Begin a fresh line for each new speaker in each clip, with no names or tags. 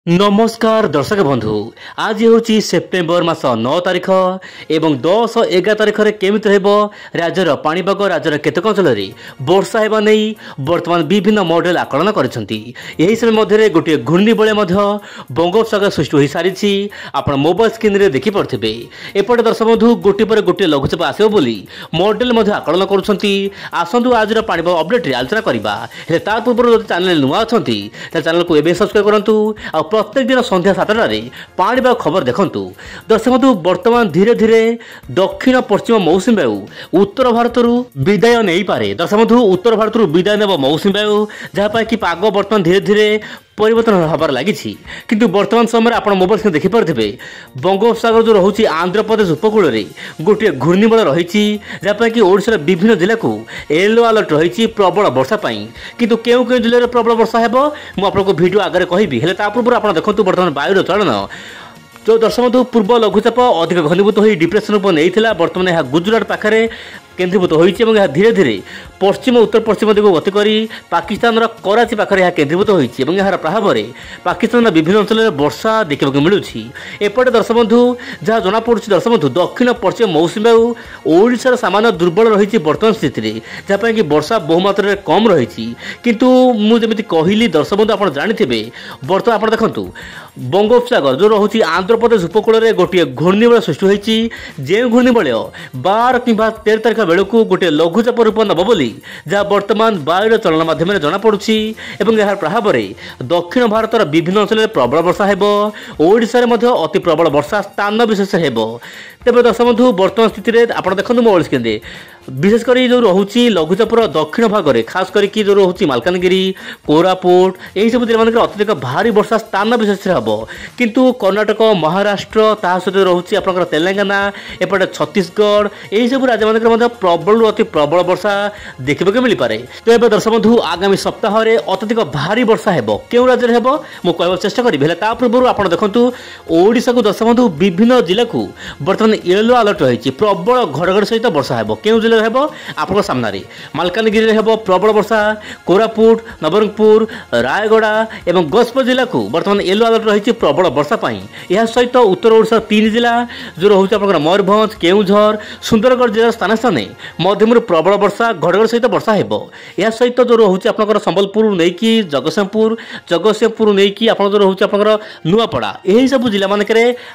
नमस्कार दर्शक बंधु आज हूँ सेप्टेम्बर मास 9 तारिख एवं 10-11 तारिख में केमी राज्यर पाणीपाग राज्यर केतक अंचल वर्षा होगा नहीं बर्तमान विभिन्न मॉडल आकलन कर समय मध्य गोटे घूर्णिबलय बंगोपसागर सृष्टि हो सारी आप मोबाइल स्क्रीन में देखिपे एपटे दर्शक बंधु गोटे पर गोटे लघुचाप आसो बोली मॉडल आकलन करसतु आज पाणीपाग अपडेट आलोचना करवा पूर्व चैनल नुआ अच्छा चैनल को एवं सब्सक्राइब करूँ प्रत्येक दिन संध्या 7टारे पाणीपाग खबर देखु दर्शक बंधु बर्तमान धीरे धीरे दक्षिण पश्चिम मौसुमी वायु उत्तर भारत विदाय नहीं पारे। दर्शक बंधु उत्तर भारत विदाय नेब मौसुमी वायु जहाँपाई कि पाग बर्तमान धीरे धीरे परिवर्तन हबार लगी किंतु वर्तमान समय आप मोबाइल स्क्रीन देखिपे बंगोपसागर जो रोचे आंध्र प्रदेश उपकूल में गोटे घूर्णिबलय रही जहाँपाई कि ओडिशार विभिन्न जिला को येलो अलर्ट रही प्रबल वर्षा किंतु केउ केउ जिले में प्रबल वर्षा है मुझे भिडियो आगे कहबी पूर्व आप देखो बर्तमान वायुर चलन जो दर्शक बंधु पूर्व लघुचाप अधिक घनीभूत हो डिप्रेसन रूप नहीं बर्तमान यह गुजरात पाखे केन्द्रीभूत होती धीरे धीरे पश्चिम उत्तर पश्चिम दिग गति कर पाकिस्तान कराची पाखे यह केन्द्रीभूत होती यार प्रभाव में पाकिस्तान विभिन्न अंचल में वर्षा देखा मिलूँ। एपटे दर्शक बंधु जहाँ जमापड़ दर्शक बंधु दक्षिण पश्चिम मौसुमी वायु ओडिशार सामान्य दुर्बल रही वर्तमान स्थित जहाँपाई कि वर्षा बहुमात्रा में कम रही किंतु मुझे कहली दर्शक बंधु आप जानते बर्तमान आप देखु बंगोपसागर जो रोचे आंध्र प्रदेश उपकूल में गोटे घूर्णिबलय सृष्टि होती जो घूर्णिबलय 12 कि 13 तारिख बेलू गोटे लघुचाप रूप नब बोली जहाँ बर्तमान वायुर चलन मध्यम जमापड़ी यार प्रभाव में दक्षिण भारत विभिन्न अंचल में प्रबल वर्षा होड़शा अति प्रबल वर्षा स्थान विशेष हो। तेज दर्शक बंधु वर्तमान स्थित आप देखो मोबाइल स्क्रीन विशेषकर जो रोचे लघुचापर दक्षिण भाग में खास करके जो रोचे मालकानगिरी कोरापुट यही सब जिला मान अत्यधिक भारी वर्षा स्थान विशेष हम किंतु कर्णाटक महाराष्ट्र ता सहित रोचे आप तेलंगाना एपटे छत्तीसगढ़ यही सब राज्य मान प्रबल अति प्रबल वर्षा देखा मिल पारे। तो ये दर्शक बंधु आगामी सप्ताह में अत्यधिक भारी वर्षा है क्यों राज्य में मुझे चेष्टा करी पूर्व आप देखो ओडिशा को दर्शक बंधु विभिन्न जिला को बर्तमान येलो अलर्ट रही प्रबल घड़घड़ी सहित वर्षा है क्यों जिले आप सामने मालकानगिरी में प्रबल वर्षा कोरापुट नवरंगपुर रायगड़ा और गजपत जिला को बर्तमान येलो अलर्ट रही प्रबल वर्षा यह सहित उत्तर ओडिशा 3 जिला जो रोचे आप मयूरभंज केउझर सुंदरगढ़ जिलार स्थान स्थान मध्यम प्रबल वर्षा घड़घड़ी सहित वर्षा है यह सहित जो रोचे आप संबलपुर नहीं कि जगतसिंहपुर नहीं कि आप जो रोचे आप नुआपड़ा यही सब जिला मानक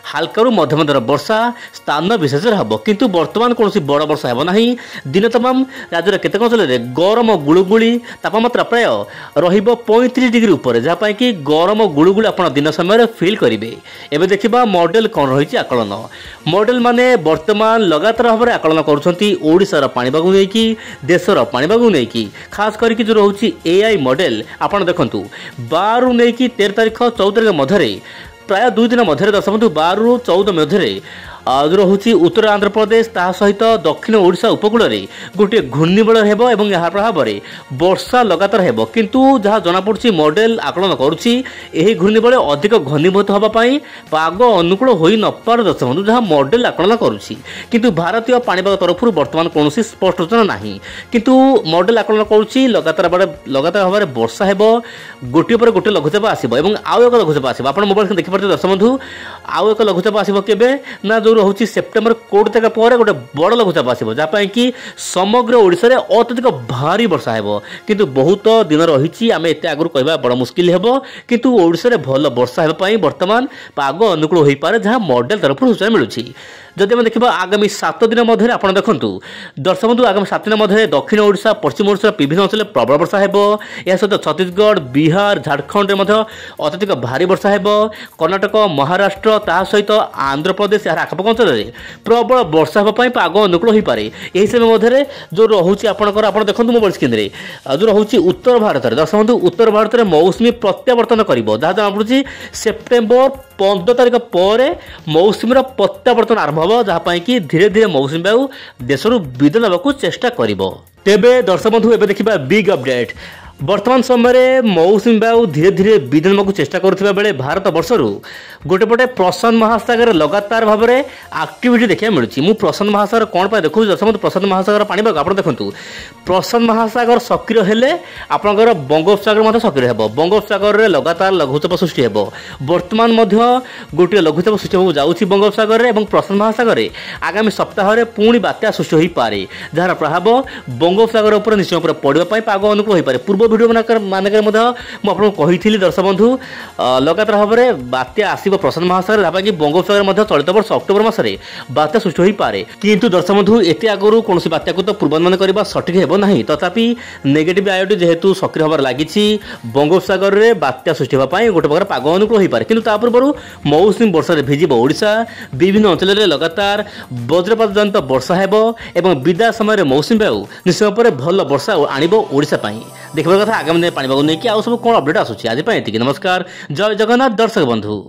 हाल्का मध्यम दर वर्षा स्थान विशेष हम किंतु वर्तमान कौन बड़ वर्षा होना दिन तमाम राज्य केतक अंचल में गरम गुड़गुड़ी तापमात्रा प्राय रो35 डिग्री उपर जहाँपाई कि गरम गुड़गुड़ी आप दिन समय फिल करेंगे। एवं देखा मॉडल कौन रही आकलन मॉडल माने वर्तमान लगातार भाव में आकलन करोड़शार पाणीपाग नहीं देशर पाणीपाग नहीं खास करके जो रोचे एआई मॉडल आप देखु 12 नहीं कि 13 तारिख 14 तारिख मध्य प्राय 2 दिन मध्य दर्शक बंधु 12 ରୁ 14 मध्य जो रोचे उत्तर आंध्र प्रदेश ता सहित दक्षिण ओडिशा उपकूल में गोटे घूर्णिबलय हो यार प्रभाव में वर्षा लगातार हो किंतु जहाँ जमापड़ी मॉडल आकलन करुँची घूर्णिबलय अधिक घनीभूत होगापाई पाग अनुकूल हो न पारे दर्शक बंधु जहाँ मॉडल आकलन करुँची किंतु भारतीय पाणीपाग तरफ बर्तमान कौन स्पष्ट सूचना ना किंतु मॉडल आकलन करुँची लगातार भाव में वर्षा हो गोटे पर गोटे लघुचाप आसो आउ एक लघुचाप आसो आप मोबाइल देखिपे दर्शक बंधु आउ एक लघुचाप आसो केबे ना जो रोचे सेप्टेम्बर 20 तारिख पर गोटे बड़ लघुचाप आसो जहाँपाई कि समग्र ओडिशा रे अत्यधिक भारी वर्षा है किंतु बहुत दिन रही आम एत आगु कहवा बड़ मुस्किल है किंतु ओडिशा रे भल वर्षा होगापाई वर्तमान पाग अनुकूल हो पारे जहाँ मॉडल तरफ सूचना मिलूँ। जदि आम देखा आगामी 7 दिन मध्य आप देखु दर्शक बंधु आगामी 7 दिन मध्य दक्षिण ओडिशा पश्चिम ओडिशा विभिन्न अंचल में प्रबल वर्षा हो सहित छत्तीसगढ़ बिहार झारखंड में अत्यधिक भारी वर्षा हो कर्णाटक महाराष्ट्र ता सहित आंध्र प्रदेश यार आखपाख अंचल में प्रबल वर्षा होगापाई पाग अनुकूल हो पारे। यही समय मध्य जो रोचे आप देखो मोबाइल स्क्रीन में जो रोचे उत्तर भारत में दर्शक बंधु उत्तर भारत में मौसुमी प्रत्यावर्तन कर जहाँ जमापड़ी सेप्टेम्बर 15 तारिख पर मौसुमी प्रत्यावर्तन आरंभ हो जहाँपाई कि धीरे धीरे मौसुमी वायु देश विदाय नेबाकू चेष्टा करिबो। तेबे दर्शक बंधु एबे देखिबा बिग अपडेट वर्तमान समय मौसुमी बायु धीरे धीरे विदन को चेष्टा करुवा बेले भारत वर्षर गोटेपटे प्रशांत महासागर लगातार भाव में आक्टिविटी देखा मिलूँ। मु प्रशांत महासागर कौन पर देखूँ दर्शक प्रशांत महासागर पाणीपाग आप देखूँ प्रशांत महासागर सक्रिय हेले आपंकर बंगोपसागर सक्रिय हो बंगोपसागर में लगातार लघुचाप सृष्टि हो बर्तमान गोटे लघुचाप सृष्टि हो जाऊँगी बंगोपसागर और प्रशांत महासागर आगामी सप्ताह में पुणी बात्या सृष्टि हो पारे जार प्रभाव बंगोपसागर उपर निश्चय पड़ापी पाग अनुकूल हो पारे। पूर्व भिडियो मानक मुझे दर्शक बंधु लगातार भाव में बात्या आसो प्रशांत महासागर जहाँकि बंगोपसागर चलित वर्ष अक्टोबर मसरे बात्या सृष्टि हो पारे किंतु दर्शक बंधु एत आगु कौन बात्या को तो पूर्वानुमान करने सठिक हेब ना तथापि नेगेटिव आयोडी जेहेतु सक्रिय होबार लगी बंगोपसागर में बात्या सृष्टि होगापी गोटे प्रकार पाग अनुकूल हो पारे किंतु पूर्व मौसुमी वर्षा भिजिब ओडिशा विभिन्न अंचल में लगातार वज्रपात जनित वर्षा हो विदाय समय मौसुमी बायु निश्चय पर भल वर्षा आणिब ओडिशा देखा कथा आगामी दिन पाणीपाग नहीं कि आउ सब कौन अपडेट आसूँ आज। नमस्कार, जय जगन्नाथ दर्शक बंधु।